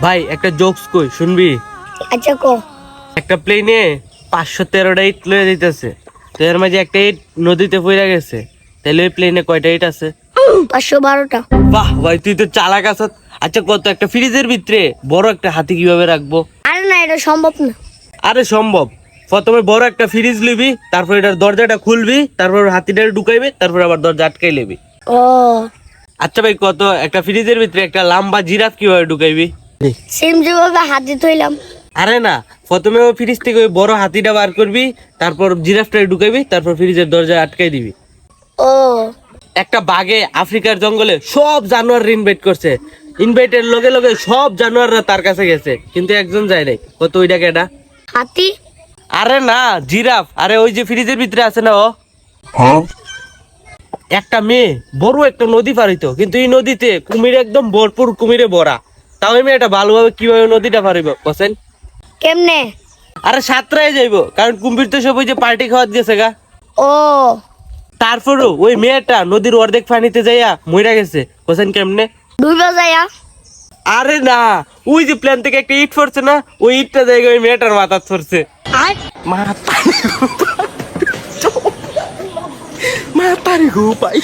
ভাই একটা জোকস কই শুনবি? আচ্ছা কো। একটা প্লেনে 513টা ইট লয়ে যাইতেছে, তো এর মাঝে একটা ইট নদীতে পড়ে গেছে। তাহলে ওই প্লেনে কয়টা ইট আছে? 512টা। বাহ ভাই, তুই তো চালাক আছিস। আচ্ছা কত, একটা ফ্রিজের ভিতরে বড় একটা হাতি কিভাবে রাখবো? আরে না, এটা সম্ভব না। আরে সম্ভব। প্রথমে বড় একটা ফ্রিজ লিবি, তারপর এটার দরজাটা খুলবি, তারপর হাতিটা ঢুকাইবি, তারপর আবার দরজা আটকাই লিবি। ও আচ্ছা ভাই, কত একটা ফ্রিজের ভিতরে একটা লম্বা জিরাফ কিভাবে ঢুকাইবি? সেম যেভাবে হাতে থইলাম। আরে না, প্রথমে ওই ফ্রিজ থেকে ওই বড় হাতিটা বার করবি, তারপর জিরাফটা ঢুকাইবি, তারপর ফ্রিজের দরজা আটকাই দিবি। ও একটা বাঘে আফ্রিকার জঙ্গলে সব জানোয়ার ইনভাইট করছে, ইনভাইটের লগে লগে সব জানোয়াররা তার কাছে গেছে, কিন্তু একজন যায় নাই। কত ওইটা কেডা? হাতি। আরে না, জিরাফ। আরে ওই যে ফ্রিজের ভিতরে আছে না ও। একটা মেয়ে বড় একটা নদী পার হইতো, কিন্তু এই নদীতে কুমির একদম ভরপুর, কুমিরে ভরা। তাও এই মেয়েটা ভালোভাবে কিভাবে নদীটা পারিব বসেন? কেমনে? আরে সাঁতরায় যাইবো, কারণ কুমির তো সব ওই যে পার্টি খাওয়াত গেছে গা। ও তারপরও ওই মেয়েটা নদীর অর্ধেক পানিতে যাইয়া মইরা গেছে, বসেন কেমনে? ডুইবা যায়া। আরে না, ওই যে প্লেন থেকে একটা ইট পড়ছে না, ওই ইটটা জায়গায় ওই মেয়েটার মাথা পড়ছে। আর মাথায় ঘু পাই।